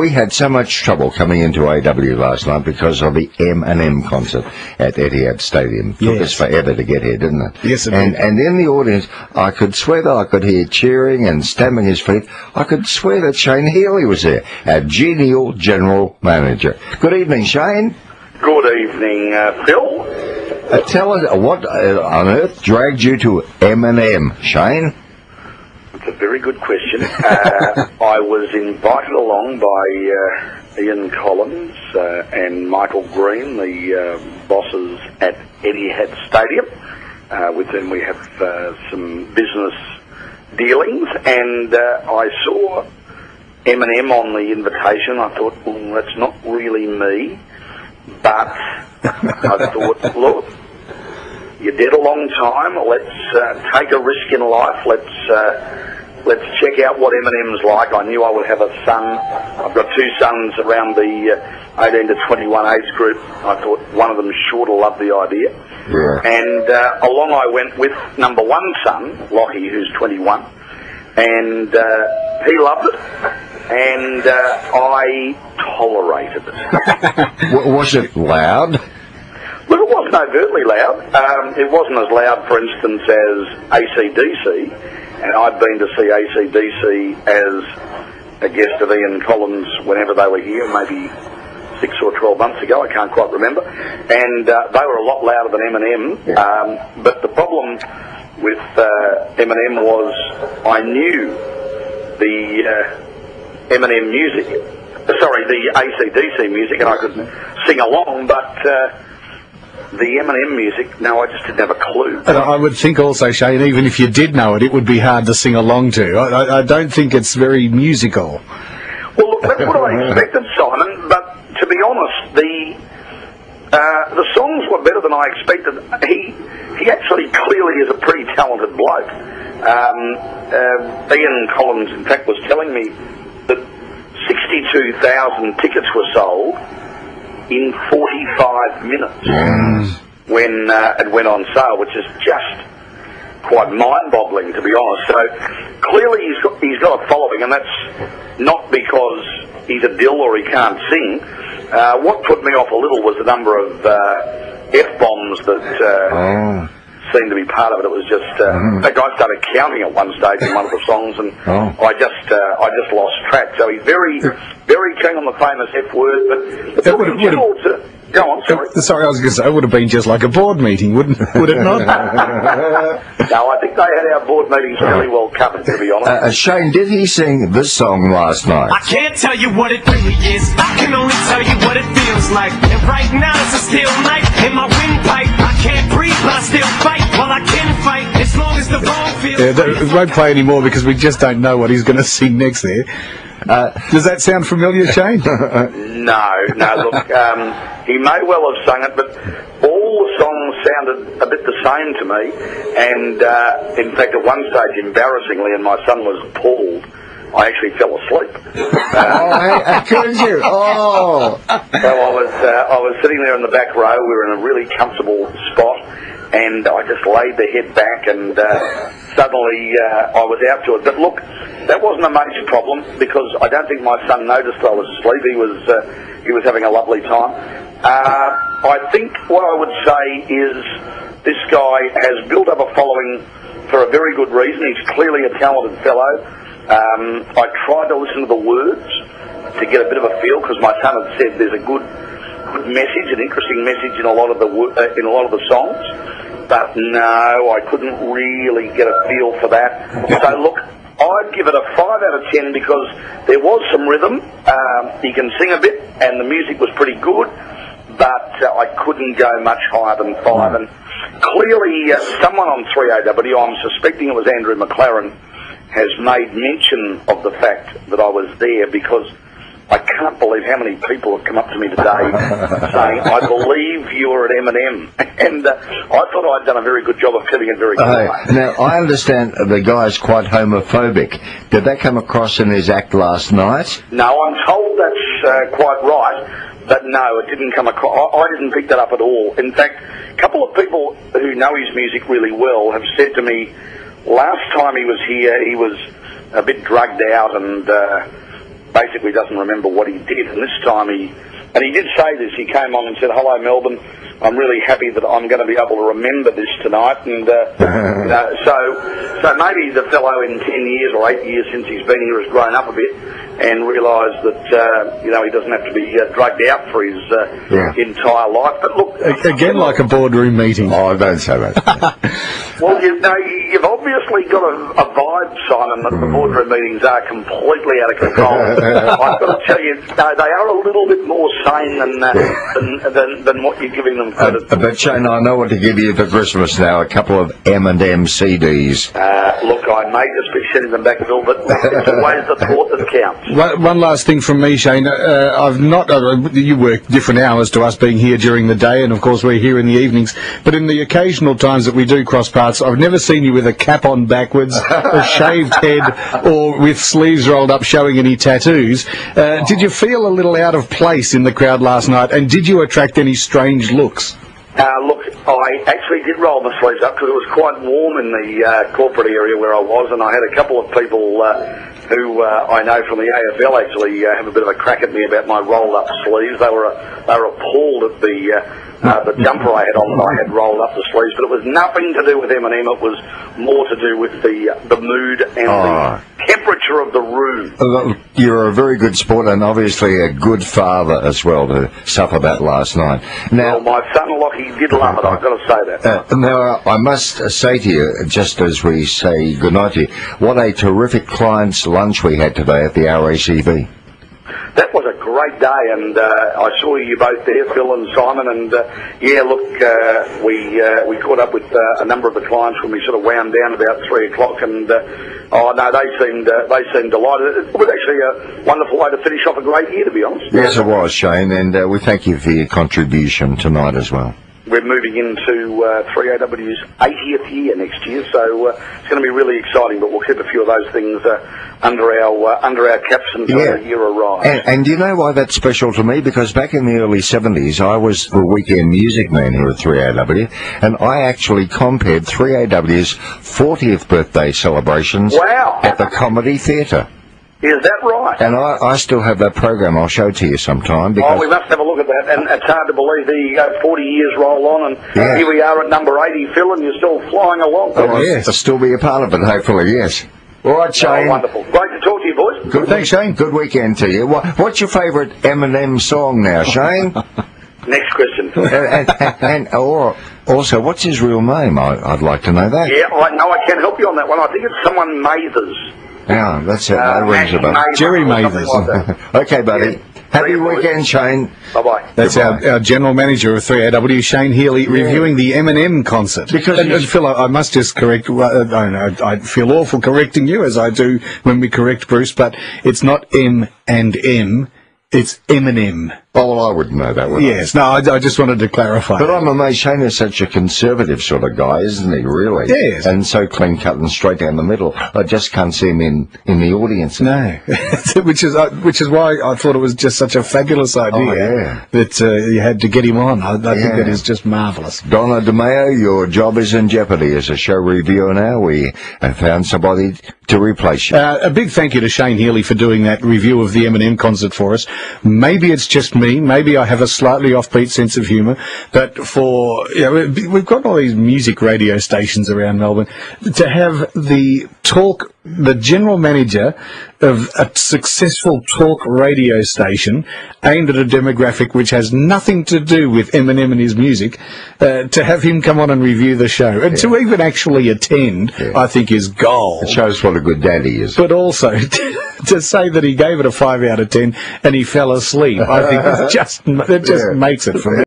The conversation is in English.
We had so much trouble coming into AW last night because of the Eminem concert at Etihad Stadium. Took us forever to get here, didn't it? Yes, it did. And in the audience, I could swear that I could hear cheering and stamping his feet. I could swear that Shane Healy was there, our genial general manager. Good evening, Shane. Good evening, Phil. Tell us, what on earth dragged you to Eminem, Shane? It's a very good question. I was invited along by Ian Collins and Michael Green, the bosses at Etihad Stadium, with whom we have some business dealings, and I saw Eminem on the invitation. I thought, well, that's not really me, but I thought, look, you're dead a long time, let's take a risk in life, let's check out what Eminem's like. I knew I would have a son. I've got two sons around the 18 to 21 age group. I thought one of them sure to love the idea. Yeah. And along I went with number one son, Lockie, who's 21, and he loved it, and I tolerated it. Was it loud? Look, it wasn't overtly loud. It wasn't as loud, for instance, as AC/DC. And I'd been to see AC/DC as a guest of Ian Collins whenever they were here, maybe 6 or 12 months ago, I can't quite remember. And they were a lot louder than Eminem. But the problem with Eminem was I knew the Eminem music, the AC/DC music, and I could sing along, but the Eminem music, no, I just didn't have a clue. And I would think also, Shane, even if you did know it, it would be hard to sing along to. I don't think it's very musical. Well, look, that's what I expected, Simon, but to be honest, the songs were better than I expected. He actually clearly is a pretty talented bloke. Ian Collins, in fact, was telling me that 62,000 tickets were sold in 45 minutes when it went on sale, which is just quite mind-boggling, to be honest. So clearly he's got a following, and that's not because he's a dill or he can't sing. What put me off a little was the number of F-bombs that seemed to be part of it. It was just, in fact, I started counting at one stage in one of the songs, and I just lost track. So he's very, very keen on the famous F word, but it's unusual to... Go on, sorry. Sorry, I was going to say, it would have been just like a board meeting, would it not? No, I think they had our board meetings really well covered, to be honest. Shane, did he sing this song last night? I can't tell you what it really is. I can only tell you what it feels like. And right now it's a steel knife in my windpipe. I can't breathe, but I still fight. Well, I can fight as long as the wrong feels. It won't play anymore because we just don't know what he's going to sing next there. Does that sound familiar, Shane? No, look, he may well have sung it, but all the songs sounded a bit the same to me, and in fact at one stage, embarrassingly, and my son was appalled, I actually fell asleep. Couldn't you? Oh! So I was sitting there in the back row, we were in a really comfortable spot, and I just laid the head back, and suddenly I was out to it. But look, that wasn't a major problem because I don't think my son noticed I was asleep. He was having a lovely time. I think what I would say is this guy has built up a following for a very good reason. He's clearly a talented fellow. I tried to listen to the words to get a bit of a feel because my son had said there's a good message, an interesting message in a lot of the songs. But no, I couldn't really get a feel for that. So look, I'd give it a 5 out of 10 because there was some rhythm. He can sing a bit, and the music was pretty good. But I couldn't go much higher than 5. And clearly, someone on 3AW, I'm suspecting it was Andrew McLaren, has made mention of the fact that I was there because I can't believe how many people have come up to me today saying, I believe you were at Eminem. And I thought I'd done a very good job of getting it very quiet. Now, I understand the guy's quite homophobic. Did that come across in his act last night? No, I'm told that's quite right. But no, it didn't come across. I didn't pick that up at all. In fact, a couple of people who know his music really well have said to me, last time he was here, he was a bit drugged out and basically doesn't remember what he did. And this time he did say this. He came on and said, "Hello, Melbourne. I'm really happy that I'm going to be able to remember this tonight." And so maybe the fellow in 10 years or 8 years since he's been here has grown up a bit and realised that he doesn't have to be drugged out for his entire life. But look, again, like a boardroom meeting. Oh, don't say that. Well, you've obviously got a vibe, Simon, that the boardroom meetings are completely out of control. I've got to tell you, they are a little bit more sane than what you're giving them credit for. But Shane, I know what to give you for Christmas now, a couple of Eminem CDs. Look, I may just be sending them back, Bill, but it's always the thought that counts. One last thing from me, Shane. I've not. You work different hours to us being here during the day, and of course we're here in the evenings. But in the occasional times that we do cross paths, I've never seen you with a cap on backwards, a shaved head, or with sleeves rolled up showing any tattoos. Did you feel a little out of place in the crowd last night, and did you attract any strange looks? Look, I actually did roll my sleeves up because it was quite warm in the corporate area where I was, and I had a couple of people who I know from the AFL actually have a bit of a crack at me about my rolled-up sleeves. They were appalled at the jumper I had on that I had rolled up the sleeves, but it was nothing to do with Eminem. It was more to do with the mood and the temperature of the room. You're a very good sport and obviously a good father as well to suffer that last night. Now, well, my son-in-law, he did love it, I've got to say that. Now, I must say to you, just as we say goodnight to you, what a terrific client's lunch we had today at the RACV. That was a great day, and I saw you both there, Phil and Simon, and we caught up with a number of the clients when we sort of wound down about 3 o'clock, and they seemed delighted. It was actually a wonderful way to finish off a great year, to be honest. Yes, it was, Shane, and we thank you for your contribution tonight as well. We're moving into 3AW's 80th year next year, so it's going to be really exciting. But we'll keep a few of those things under our caps until the year arrives. And you know why that's special to me? Because back in the early 70s, I was the weekend music man here at 3AW, and I actually compared 3AW's 40th birthday celebrations at the Comedy Theatre. Is that right? And I still have that program. I'll show it to you sometime. Because we must have a look at that. And it's hard to believe the 40 years roll on, and here we are at number 80, Phil, and you're still flying along. Oh, yes. I'll still be a part of it, hopefully, yes. All right, Shane. Oh, wonderful. Great to talk to you, boys. Good. Thanks, Shane. Good weekend to you. What's your favourite Eminem song now, Shane? Next question. and also, what's his real name? I'd like to know that. Yeah, I can help you on that one. I think it's someone Mathers. Yeah, that's it. That rings a bell. Jerry Mathers. Like okay, buddy. Yeah. Happy weekend, Shane. Bye-bye. That's our general manager of 3AW, Shane Healy, reviewing the Eminem concert. And Phil, I must just correct, I feel awful correcting you, as I do when we correct Bruce, but it's not M and M, it's Eminem. Oh, well, I wouldn't know that one. Yes, no, I just wanted to clarify. But I'm amazed Shane is such a conservative sort of guy, isn't he, really? Yes. And so clean-cut and straight down the middle. I just can't see him in the audience. No. which is why I thought it was just such a fabulous idea that you had to get him on. I think that is just marvellous. Donna DeMeo, your job is in jeopardy as a show reviewer now. We have found somebody to replace you. A big thank you to Shane Healy for doing that review of the Eminem concert for us. Maybe it's just me. Maybe I have a slightly offbeat sense of humour, but we've got all these music radio stations around Melbourne. To have the general manager of a successful talk radio station aimed at a demographic which has nothing to do with Eminem and his music, to have him come on and review the show, and to even actually attend, I think is gold. It shows what a good dad he is. But also, to say that he gave it a 5 out of 10 and he fell asleep, I think it just makes it for me.